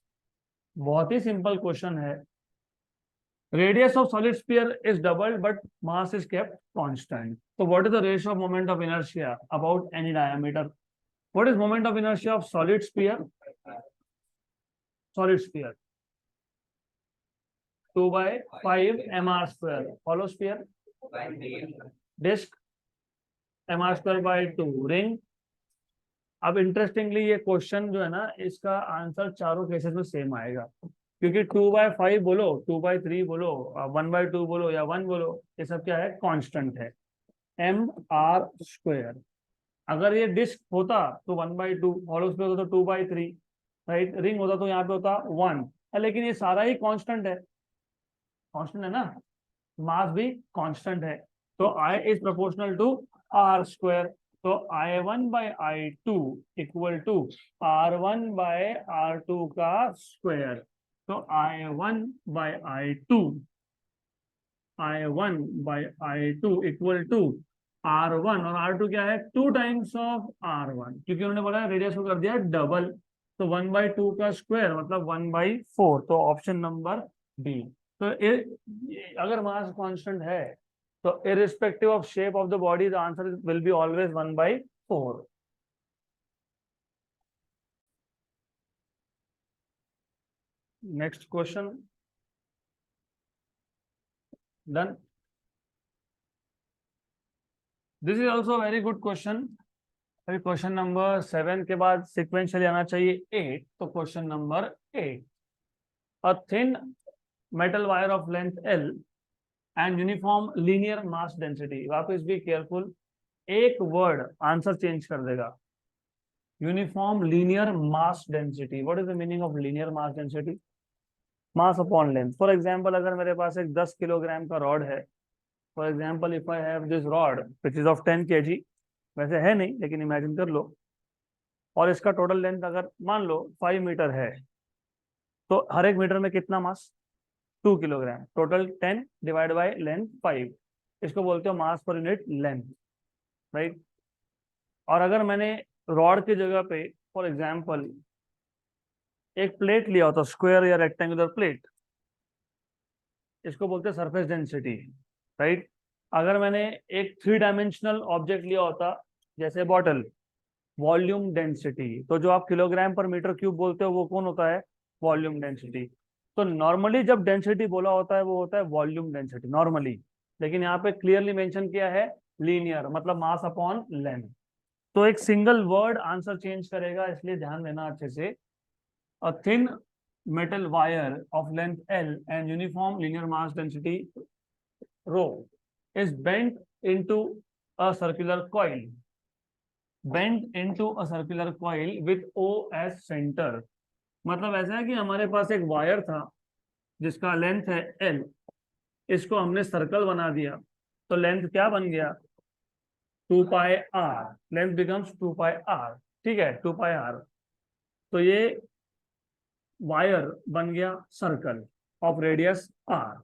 बहुत ही सिंपल क्वेश्चन है। Radius of solid sphere is doubled but mass is kept constant. So what is the ratio of moment of inertia about any diameter? What is moment of inertia of solid sphere? Solid sphere 2/5 mr square. Hollow sphere, disk mr square by 2, ring। अब interestingly ये question जो है ना, इसका answer चारों cases में same आएगा, क्योंकि 2/5 बोलो, 2/3 बोलो, 1/2 बोलो या 1 बोलो, ये सब क्या है, कांस्टेंट है। mr²। अगर ये डिस्क होता तो 1/2, हॉलो स्फीयर होता तो 2/3, राइट, रिंग होता तो यहाँ पे होता 1, लेकिन ये सारा ही कांस्टेंट है, कांस्टेंट है ना, मास भी कांस्टेंट है। तो I is proportional to r²। तो I1/I2 इक्वल टू R1/R2 का स्क्वायर। तो I1/I2 इक्वल टू R1, और R2 क्या है, 2 टाइम्स ऑफ R1, क्योंकि उन्होंने बोला रेडियस को कर दिया डबल। तो 1/2 का स्क्वायर मतलब 1/4। तो ऑप्शन नंबर बी। तो अगर मास कांस्टेंट है तो irrespective of shape of the body the answer will be always 1/4। Next question done. This is also very good question. अभी क्वेश्चन नंबर 7 के बाद सिक्वेंशियली आना चाहिए 8। तो question number 8, a thin metal wire of length L and uniform linear mass density. वापस भी careful, एक word answer change कर देगा। Uniform linear mass density, what is the meaning of linear mass density? Mass upon length. For example, अगर मेरे पास एक 10 kilogram का rod है, for example if I have this rod which is of 10 kg, वैसे है नहीं लेकिन इमेजिन कर लो, और इसका टोटल लेंथ अगर मान लो 5 मीटर है, तो हर एक मीटर में कितना मास, 2 kilogram, total 10 divide by length 5, इसको बोलते हो मास पर यूनिट लेंथ, राइट। और अगर मैंने रॉड की जगह पे फॉर एग्जांपल एक प्लेट लिया होता, स्क्वायर या रेक्टेंगुलर प्लेट, इसको बोलते हैं सरफेस डेंसिटी, राइट। अगर मैंने एक 3 डायमेंशनल ऑब्जेक्ट लिया होता जैसे बॉटल, वॉल्यूम डेंसिटी। तो जो आप किलोग्राम पर मीटर क्यूब बोलते हो वो कौन होता है, वॉल्यूम डेंसिटी। तो नॉर्मली जब डेंसिटी बोला होता है वो होता है वॉल्यूम डेंसिटी नॉर्मली, लेकिन यहाँ पे क्लियरली मेंशन किया है लीनियर, मतलब मास अपॉन लेंथ। तो एक सिंगल वर्ड आंसर चेंज करेगा, इसलिए ध्यान देना अच्छे से। A thin metal wire of length L and uniform linear mass density rho is bent into a circular coil, with O as center। मतलब ऐसा है कि हमारे पास एक वायर था जिसका लेंथ है L, इसको हमने सर्कल बना दिया, तो लेंथ क्या बन गया, 2πr, लेंथ बिकम्स 2πr, ठीक है, 2πr। तो ये वायर बन गया circle of radius r।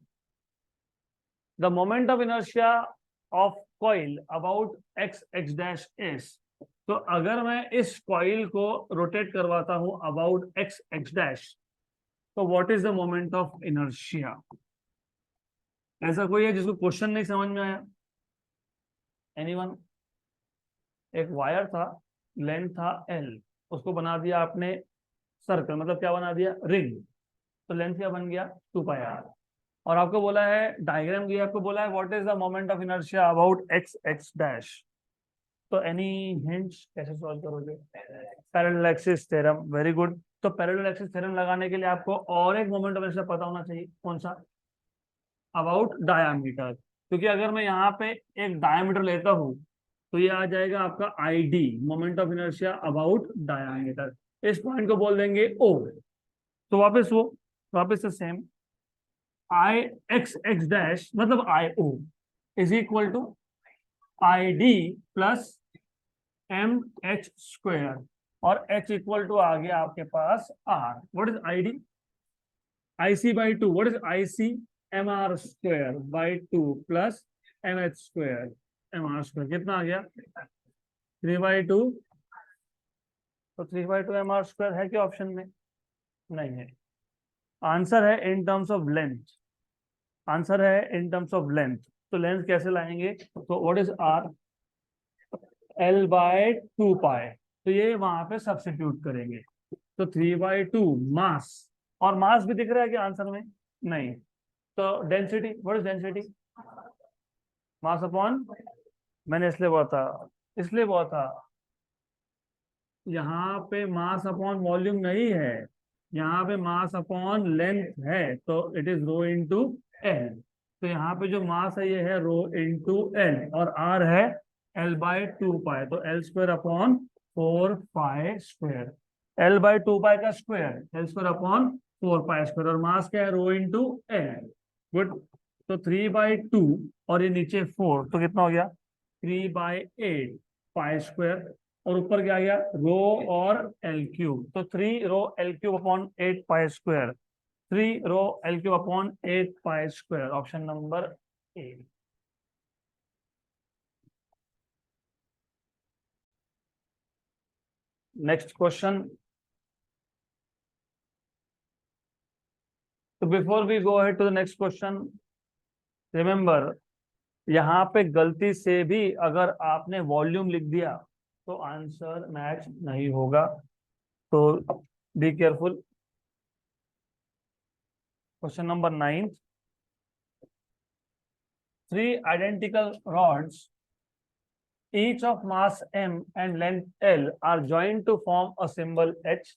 The moment of inertia of coil about x dash s। तो अगर मैं इस कॉइल को रोटेट करवाता हूं अबाउट x डैश, तो what is the moment of inertia? ऐसा कोई है जिसको क्वेश्चन नहीं समझ में आया? एनीवन? एक वायर था, लेंथ था L, उसको बना दिया आपने सर्कल, मतलब क्या बना दिया, रिंग, तो लेंथ क्या बन गया, 2πr। और आपको बोला है, डायग्राम दिया, आपको बोला है what is the moment of inertia about x dash. तो एनी हिंट्स कैसे सॉल्व करोगे? Parallel axis theorem, very good. तो पैरेलल एक्सिस थ्योरम लगाने के लिए आपको और एक मोमेंट ऑफ इनर्शिया पता होना चाहिए, कौन सा, अबाउट डायामीटर। क्योंकि अगर मैं यहाँ पे एक डायामीटर लेता हूँ तो ये आ जाएगा आपका ID, moment of inertia about diameter. इस पॉइंट को बोल देंगे O। तो वापस से सेम, x डैश मतलब IO is equal to ID plus mh², और h इक्वल टू आ गया आपके पास r। What is ID? IC/2। What is IC? mr²/2 plus mh², mr², कितना आ गया, 3/2। तो 3/2 mr² है क्या ऑप्शन में? नहीं है। आंसर है इन टर्म्स ऑफ लेंथ, आंसर है इन टर्म्स ऑफ लेंथ। तो लेंथ कैसे लाएंगे, तो व्हाट इज r, L/2π, तो ये वहां पे सब्स्टिट्यूट करेंगे। तो 3/2 मास, और मास भी दिख रहा है कि आंसर में? नहीं। तो density, what is density? Mass upon, मैंने इसलिए बोला था यहाँ पे मास अपॉन वॉल्यूम नहीं है, यहाँ पे मास अपॉन लेंथ है तो it is rho into L. तो यहाँ पे जो मास है ये है रो इंटू एल, और आर है एल बाई टू पाई, तो L square upon four pi square. L by two pi का square, L square upon four pi square, और मास क्या है रो इंटू एल। गुड। तो थ्री बाई टू और ये नीचे फोर, तो कितना हो गया three by eight pi square, और ऊपर क्या आ गया रो और एल क्यूब, तो three rho L cube upon eight pi square, three rho L cube upon eight pi square, option number A. Next question. तो before we go ahead to the next question, remember यहाँ पे गलती से भी अगर आपने volume लिख दिया तो आंसर मैच नहीं होगा, तो be careful. Question number 9, three identical rods each of mass m and length L are joined to form a symbol H.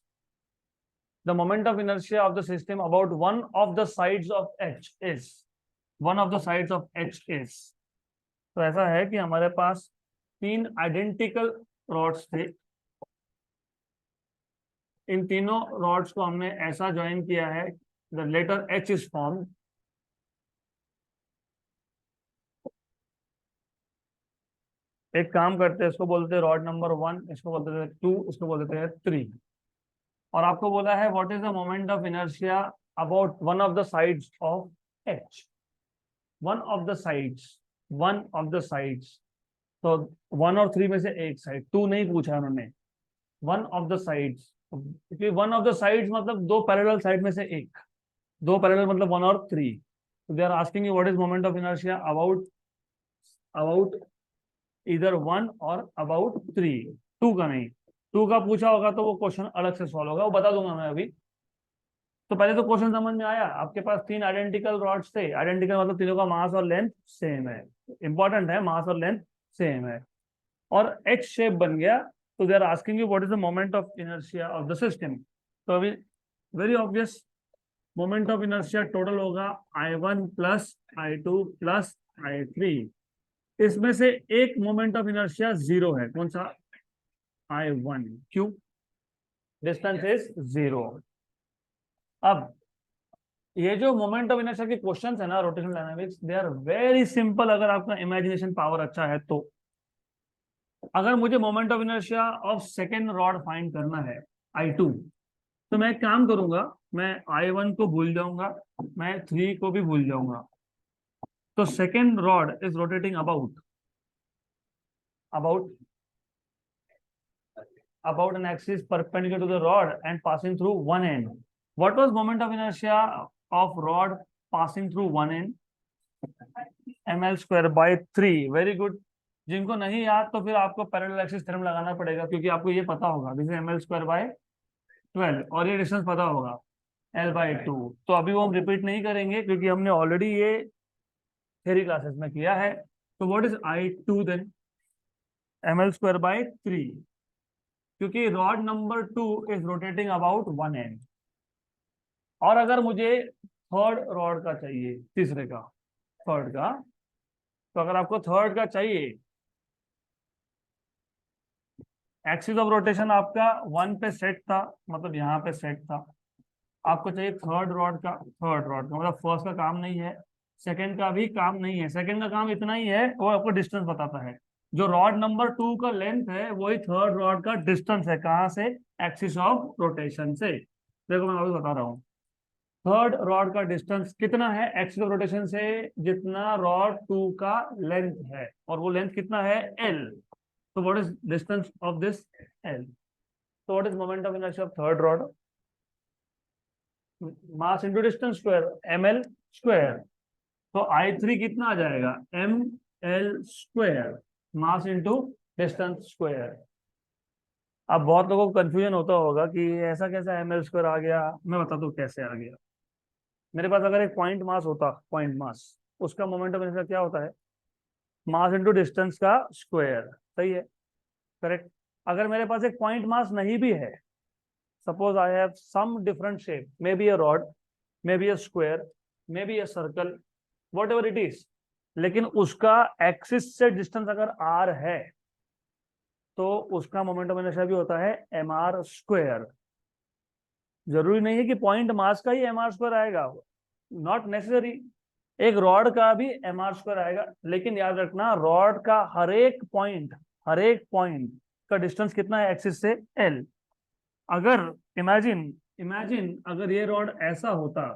The moment of inertia of the system about one of the sides of H is, one of the sides of H is। तो ऐसा है कि हमारे पास तीन identical rods थे, इन तीनों rods को हमने ऐसा ज्वाइन किया है, the letter H is form. एक काम करते हैं, इसको बोलते हैं रॉड नंबर वन, इसको बोलते हैं टू, इसको बोलते हैं थ्री। और आपको बोला है what is the moment of inertia about one of the sides of H. One of the sides, one of the sides, तो वन और थ्री में से एक साइड, टू नहीं पूछा उन्होंने, वन ऑफ द साइड्स, क्योंकि वन ऑफ द साइड्स मतलब दो पैरेलल साइड में से एक, दो पैरेलल मतलब वन और थ्री। तो they are asking you what is moment of inertia about, about इधर वन और अबाउट थ्री, टू का नहीं। टू का पूछा होगा तो वो क्वेश्चन अलग से सॉल्व होगा, वो बता दूंगा मैं अभी। तो पहले तो क्वेश्चन समझ में आया, आपके पास तीन आइडेंटिकल रॉड्स थे, आइडेंटिकल मतलब तीनों का मास और लेंथ सेम है, इंपॉर्टेंट है मास और लेंथ सेम है, और एच शेप बन गया। तो they are asking you what is the moment of inertia of the system. तो अभी very obvious, moment of inertia total होगा I1 plus I2 plus I3। इसमें से एक मोमेंट ऑफ इनर्शिया जीरो है, कौन सा I1, क्यों डिस्टेंस इज जीरो। अब ये जो मोमेंट ऑफ इनर्शिया के क्वेश्चंस है ना rotational dynamics, they are very simple अगर आपका इमेजिनेशन पावर अच्छा है तो। अगर मुझे moment of inertia of second rod find करना है I2, तो मैं एक काम करूंगा, मैं I1 को भूल जाऊंगा, मैं 3 को भी भूल जाऊंगा। तो second rod is rotating about, about about an axis perpendicular to the rod and passing through one end. What was moment of inertia of rod passing through one end? ml square by 3। Very good. जिनको नहीं याद तो फिर आपको parallel axis theorem लगाना पड़ेगा, क्योंकि आपको ये पता होगा, this is ml square by 12, और ये डिस्टेंस पता होगा l by 2। तो अभी वो हम रिपीट नहीं करेंगे क्योंकि हमने ऑलरेडी ये थ्योरी क्लासेस में किया है। तो what is I2 then? ml square by 3, क्योंकि rod number 2 is rotating about one end. और अगर मुझे थर्ड रॉड का चाहिए, तीसरे का, थर्ड का, तो अगर आपको थर्ड का चाहिए, एक्सिस ऑफ रोटेशन आपका वन पे सेट था, मतलब यहाँ पे सेट था, आपको चाहिए थर्ड रॉड का, थर्ड रॉड का मतलब फर्स्ट का काम नहीं है, सेकंड का भी काम नहीं है, सेकंड का काम इतना ही है, वो आपको डिस्टेंस बताता है। जो रॉड नंबर 2 का लेंथ है वही थर्ड रॉड का डिस्टेंस है, कहाँ से? एक्सिस ऑफ रोटेशन से। देखो मैं अभी बता रहा हूँ, थर्ड रॉड का डिस्टेंस कितना है एक्सिस ऑफ रोटेशन से, जितना रॉड 2 का लेंथ है, और वो लेंथ कितना है L। तो what is distance of this L? तो what is moment of inertia of third rod? Mass into distance square, ml square. तो I3 कितना आ जाएगा? ml square, mass into distance square. अब बहुत लोगों को कंफ्यूजन होता होगा कि ऐसा कैसा ml स्क्वायर आ गया। मैं बताता हूँ कैसे आ गया। मेरे पास अगर एक पॉइंट मास होता, पॉइंट मास, उसका मोमेंट ऑफ इनर्शिया क्या होता है? मास इंटू डिस्टेंस का स्क्वायर, सही है, करेक्ट। अगर मेरे पास एक पॉइंट मास नहीं भी है, suppose I have some different shape, maybe a rod, maybe a square, maybe a circle, whatever it is, लेकिन उसका एक्सिस से डिस्टेंस अगर r है तो उसका मोमेंट ऑफ इनर्शिया भी होता है mr स्क्वायर। जरूरी नहीं है कि पॉइंट मास का ही mr स्क्वायर आएगा, नॉट नेसेसरी। एक रॉड का भी mr स्क्वायर आएगा, लेकिन याद रखना रॉड का हर एक पॉइंट का डिस्टेंस कितना है एक्सिस से l। अगर इमेजिन अगर ये रॉड ऐसा होता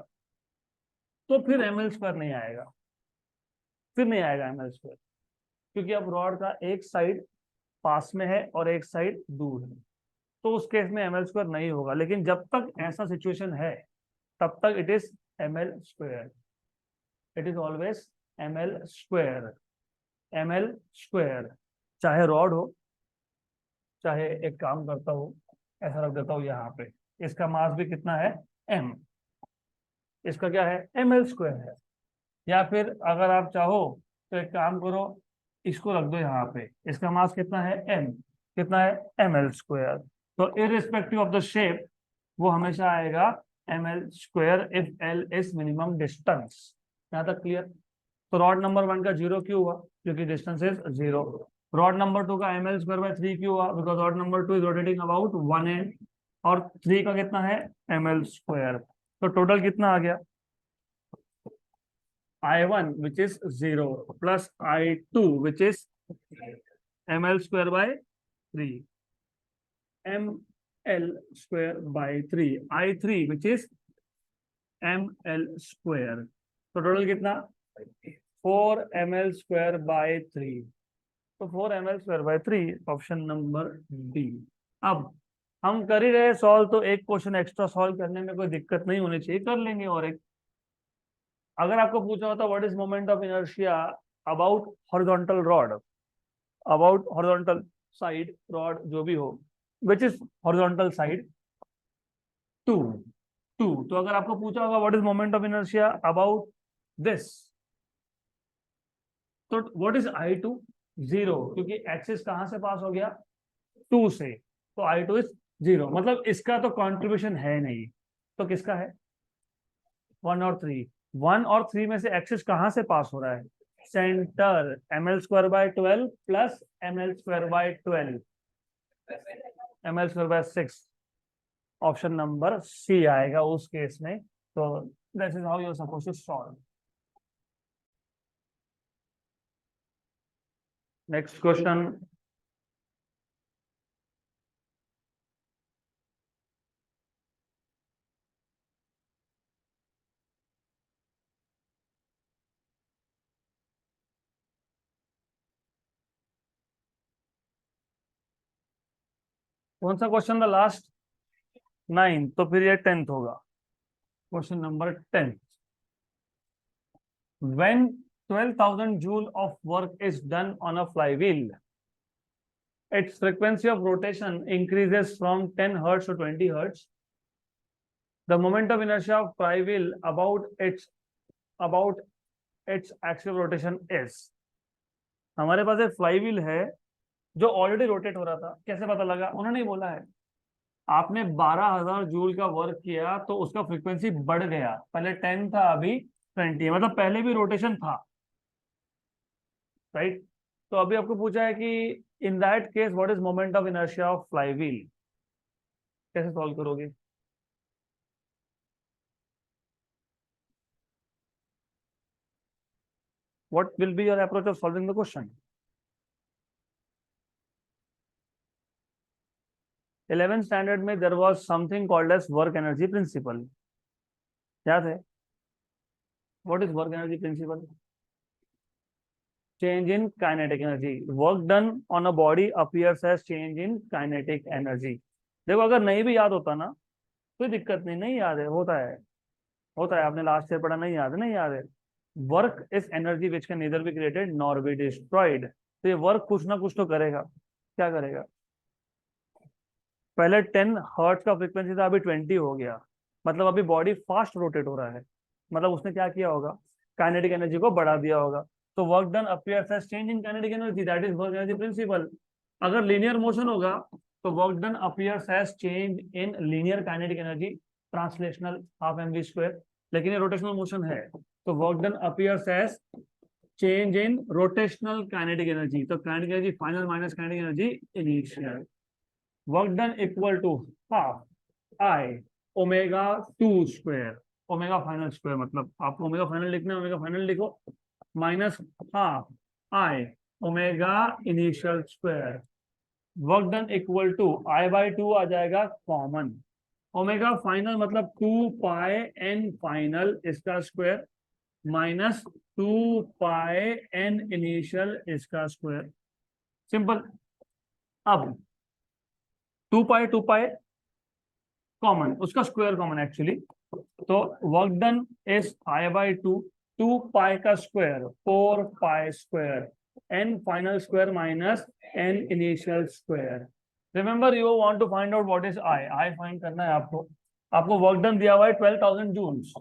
तो फिर ml स्क्वायर नहीं आएगा, फिर नहीं आएगा ml स्क्वायर, क्योंकि अब रॉड का एक साइड पास में है और एक साइड दूर है, तो उस केस में ml स्क्वायर नहीं होगा। लेकिन जब तक ऐसा सिचुएशन है तब तक it is ml square, it is always ml square. ml square चाहे रॉड हो चाहे एक काम करता हो, ऐसा रख देता हूं यहाँ पे, इसका मास भी कितना है m, इसका क्या है ml स्क्वायर है। या फिर अगर आप चाहो तो एक काम करो, इसको रख दो यहाँ पे, इसका मास कितना है m, कितना है ml स्क्वायर। तो इररिस्पेक्टिव ऑफ द शेप वो हमेशा आएगा ml square if l is minimum distance. यहाँ तक क्लियर? तो रॉड नंबर 1 का 0 क्यों हुआ? क्योंकि डिस्टेंस इज 0। रॉड नंबर 2 का ml स्क्वायर बाय 3 क्यों हुआ? Because rod number 2 is rotating about 1 and, और 3 का कितना है ml स्क्वायर। तो टोटल कितना आ गया I1 which is 0 plus I2 which is ml square by 3, ml square by 3, I3 which is ml square। तो टोटल कितना 4 ml square by 3, तो 4 ml square by 3, option number D. अब हम कर ही रहे सॉल्व, तो एक क्वेश्चन एक्स्ट्रा सॉल्व करने में कोई दिक्कत नहीं होनी चाहिए, कर लेंगे। और एक अगर आपको पूछा होता what is moment of inertia about horizontal rod, about horizontal side rod जो भी हो, विच इज हॉरिजॉन्टल साइड 2, तो अगर आपको पूछा होगा what is moment of inertia about this, तो व्हाट इज I2? 0, क्योंकि एक्सिस कहां से पास हो गया 2 से, तो I2 इज 0, मतलब इसका तो कंट्रीब्यूशन है नहीं। तो किसका है 1 और 3, 1 और 3 में से एक्सिस कहां से पास हो रहा है centre, ml square by 12 plus ml square by 12, ml square by 6, option number C आएगा उस केस में। तो this is how you are supposed to solve. Next question, कौन सा क्वेश्चन था लास्ट 9, तो फिर ये 10th होगा। Question number 10, when 12,000 joule of work is done on a flywheel, its frequency of rotation increases from 10 hertz to 20 hertz. The moment of inertia of flywheel about its axial rotation is। हमारे पास एक flywheel है जो already rotate हो रहा था। कैसे पता लगा? उन्होंने ही बोला है, आपने 12,000 जूल का वर्क किया तो उसका फ्रीक्वेंसी बढ़ गया, पहले 10 था अभी 20, मतलब पहले भी रोटेशन था, राइट? तो अभी आपको पूछा है कि in that case what is moment of inertia of flywheel, कैसे सॉल्व करोगे? What will be your approach of solving the question? 11th standard में there was something called as work energy principle, याद है? What is work energy principle? Change in kinetic energy. Work done on a body appears as change in kinetic energy. देखो अगर नहीं भी याद होता ना कोई दिक्कत नहीं, नहीं याद है, होता है, आपने लास्ट ईयर पढ़ा, नहीं याद है, नहीं याद है। Work is energy which can neither be created nor be destroyed. तो ये वर्क कुछ ना कुछ तो करेगा, क्या करेगा? पहले 10 हर्ट्ज का फ्रीक्वेंसी था, अभी 20 हो गया, मतलब अभी बॉडी फास्ट रोटेट हो रहा है, मतलब उसने क्या किया होगा, काइनेटिक एनर्जी को बढ़ा दिया होगा। तो work done appears as change in kinetic energy, that is work energy principle. अगर लीनियर मोशन होगा तो work done appears as change in linear kinetic energy translational half M V square, लेकिन ये रोटेशनल मोशन है, तो work done appears as change in rotational kinetic energy, तो kinetic energy final minus kinetic energy initial. Work done equal to half I omega 2 square, omega final square, मतलब आपको omega final लिखना है, omega final लिखो, minus half I omega initial square. Work done equal to I by 2 आ जाएगा common, omega final मतलब 2 pi N final इसका square minus 2 pi N initial इसका स्क्वायर, सिंपल। अब 2 पाई कॉमन, उसका स्क्वायर कॉमन एक्चुअली, तो work done is I by 2, 2 pi का square 4 pi square N final square minus an initial square. Remember you want to find out what is I find करना है आपको। आपको work done दिया हुआ है 12,000 joules,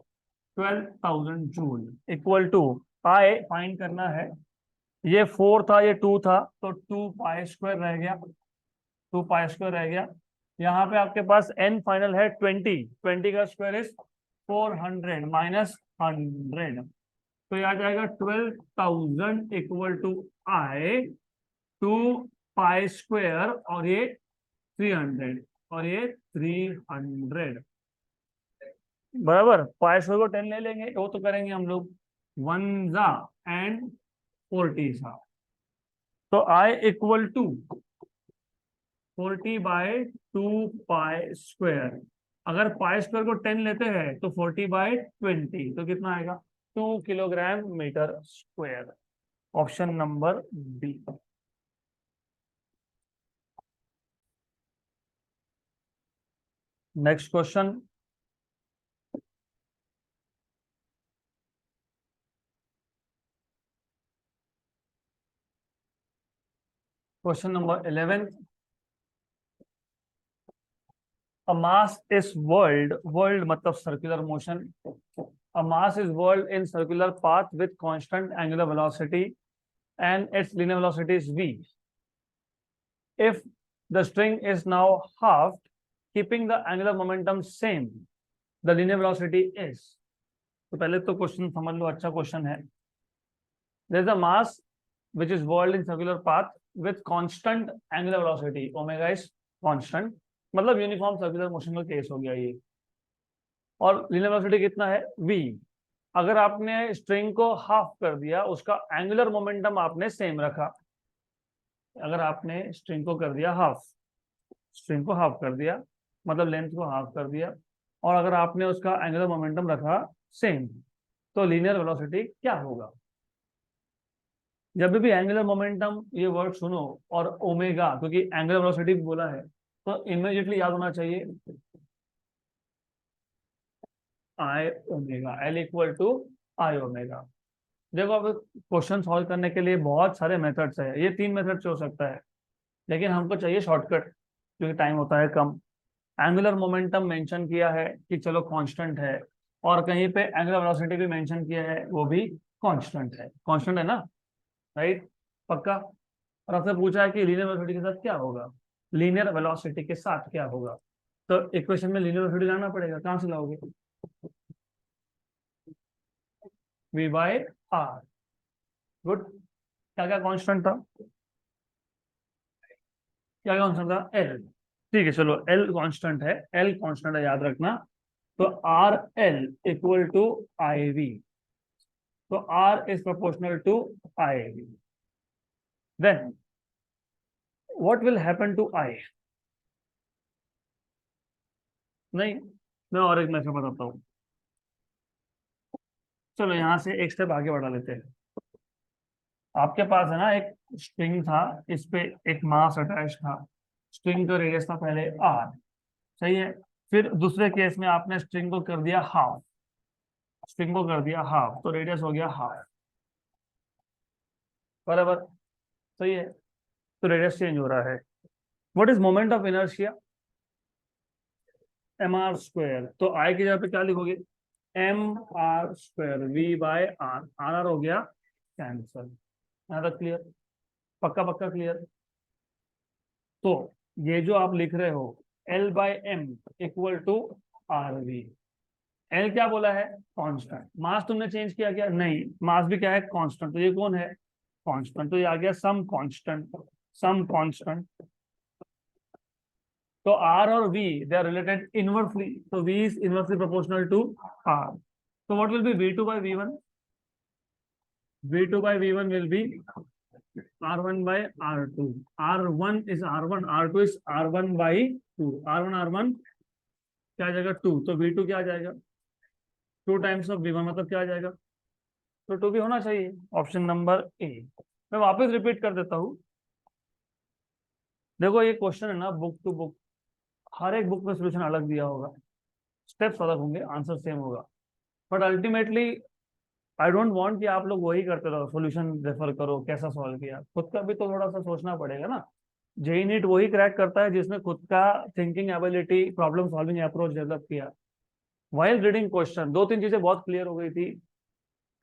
12,000 joule equal to I find करना है, ये 4 था ये 2 था, तो 2 पाई स्क्वायर रह गया, 2 पाई स्क्वायर रह गया। यहाँ पे आपके पास एन फाइनल है 20, 20 का स्क्वायर इज 400 माइनस 100, तो ये आ जाएगा 12,000 equal to I 2 pi square और ये 300 और ये 300 बराबर। पाई स्क्वायर को 10 ले लेंगे, वो तो करेंगे हम लोग, 1 जा एंड 40 सा, तो I equal to 40 by 2 pi square. अगर पाई स्क्वायर को 10 लेते हैं तो 40 बाय 20, तो कितना आएगा 2 kilogram metre square, option number B. Next question, question number 11, a mass is whirled मतलब circular motion, a mass is whirled in circular path with constant angular velocity and its linear velocity is v. If the string is now halved, keeping the angular momentum same, the linear velocity is, तो पहले तो question समझ लो, अच्छा question है। there is a mass which is whirled in circular path with constant angular velocity, omega is constant, मतलब uniform circular motion का case हो गया ये, और लीनियर वेलोसिटी कितना है v। अगर आपने स्ट्रिंग को हाफ कर दिया, उसका एंगुलर मोमेंटम आपने सेम रखा, अगर आपने स्ट्रिंग को कर दिया हाफ, स्ट्रिंग को हाफ कर दिया मतलब लेंथ को हाफ कर दिया, और अगर आपने उसका एंगुलर मोमेंटम रखा सेम, तो लीनियर वेलोसिटी क्या होगा। जब भी एंगुलर मोमेंटम ये वर्ड सुनो और ओमेगा, क्योंकि एंगुलर वेलोसिटी भी बोला है, तो इमीडिएटली याद होना चाहिए I omega, L equal to I omega. देखो अब क्वेश्चन सॉल्व करने के लिए बहुत सारे मेथड्स है, ये 3 मेथड से हो सकता है, लेकिन हमको चाहिए शॉर्टकट क्योंकि टाइम होता है कम। एंगुलर मोमेंटम मेंशन किया है कि चलो कांस्टेंट है, और कहीं पे एंगुलर वेलोसिटी भी मेंशन किया है, वो भी कांस्टेंट है, कांस्टेंट है ना, राइट, पक्का। और आपसे पूछा है कि लीनियर वेलोसिटी के साथ क्या होगा, लीनियर वेलोसिटी के साथ क्या होगा, तो इक्वेशन में लीनियर वेलोसिटी लाना पड़ेगा, कहां से लाओगे, v बाय आर, गुड। क्या क्या कांस्टेंट था, क्या कांस्टेंट था, एल, ठीक है चलो एल कांस्टेंट है, एल कांस्टेंट है याद रखना, तो R L equal to I V, तो R is proportional to I V, then what will happen to I, नहीं मैं और एक मैथड बताता हूँ, चलो यहाँ से एक स्टेप आगे बढ़ा लेते हैं। आपके पास है ना एक स्ट्रिंग था, इस पे एक मास अटैच था, स्ट्रिंग का रेडियस था पहले आर, सही है। फिर दूसरे केस में आपने स्ट्रिंग को कर दिया हाफ, स्ट्रिंग को कर दिया हाफ, तो रेडियस हो गया हाफ, बराबर, सही है, तो रेडियस चेंज हो रहा है। What is moment of inertia, M R square, तो आई की जगह पे क्या लिखोगे, M R square V by R, R हो गया कैंसल, यहाँ तक क्लियर, पक्का पक्का क्लियर। तो ये जो आप लिख रहे हो L/m equal to RV, L क्या बोला है, कांस्टेंट। मास तुमने चेंज किया क्या, नहीं, मास भी क्या है, कांस्टेंट। तो ये कौन है, कांस्टेंट, तो ये आ गया सम कांस्टेंट, सम कांस्टेंट। तो आर और V they are related inversely, तो V is inversely proportional to R. तो what will be V2/V1, V2/V1 will be R1/R2, R1 is R1, R2 is R1/2, R1 क्या आ जाएगा 2, तो V2 क्या आ जाएगा 2 times of V1, मतलब क्या आ जाएगा, तो 2 भी होना चाहिए, ऑप्शन नंबर ए। मैं वापस रिपीट कर देता हूँ। देखो ये क्वेश्चन है ना, बुक टू बुक, हर एक बुक में सोल्यूशन अलग दिया होगा, स्टेप्स अलग होंगे, आंसर सेम होगा, but ultimately I don't want कि आप लोग वही करते रहो, सॉल्यूशन रेफर करो कैसा सॉल्व किया, खुद का भी तो थोड़ा सा सोचना पड़ेगा ना। जेई नीट वही क्रैक करता है जिसने खुद का thinking ability, problem solving approach develop किया। वाइल रीडिंग क्वेश्चन 2-3 चीजें बहुत क्लियर हो गई थी,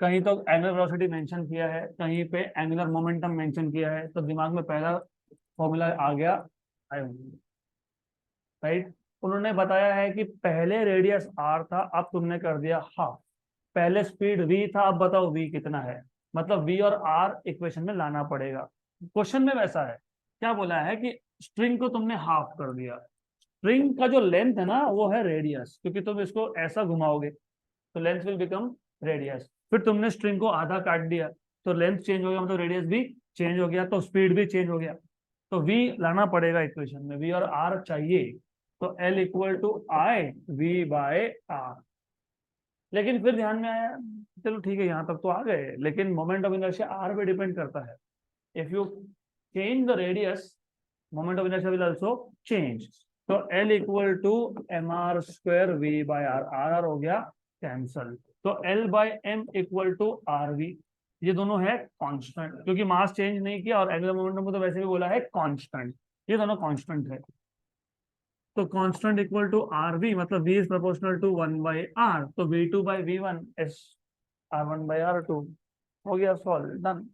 कहीं तो एंगुलर वेलोसिटी मेंशन किया है, कहीं पे एंगुलर मोमेंटम मेंशन किया है, तो दिमाग में पहला फॉर्मूला आ गया, राइट। उन्होंने बताया है कि पहले रेडियस आर था, अब तुमने कर दिया हाफ, पहले स्पीड वी था, अब बताओ वी कितना है, मतलब वी और आर इक्वेशन में लाना पड़ेगा। क्वेश्चन में वैसा है, क्या बोला है कि स्ट्रिंग को तुमने हाफ कर दिया, स्ट्रिंग का जो लेंथ है ना वो है रेडियस, क्योंकि तुम इसको ऐसा घुमाओगे तो लेंथ विल बिकम रेडियस, फिर तुमने स्ट्रिंग को आधा काट दिया तो लेंथ चेंज हो गया, मतलब रेडियस भी चेंज हो गया, तो स्पीड भी चेंज हो गया, तो वी लाना पड़ेगा इक्वेशन में, वी और आर चाहिए, तो L equal to I V/R। लेकिन फिर ध्यान में आया, चलो ठीक है यहाँ तक तो आ गए, लेकिन मोमेंट ऑफ इनर्शिया आर पे डिपेंड करता है, if you change the radius moment of inertia will also change, तो L equal to mr² V/R, R हो गया कैंसल, तो L/m इक्वल टू RV, ये दोनों है कांस्टेंट, क्योंकि मास चेंज नहीं किया और एंगुलर मोमेंटम को तो वैसे भी बोला है कांस्टेंट, ये दोनों कांस्टेंट है, तो कांस्टेंट इक्वल टू RV, मतलब V is proportional to 1/R, तो V2/V1 इज R1/R2, हो गया सॉल्व, डन।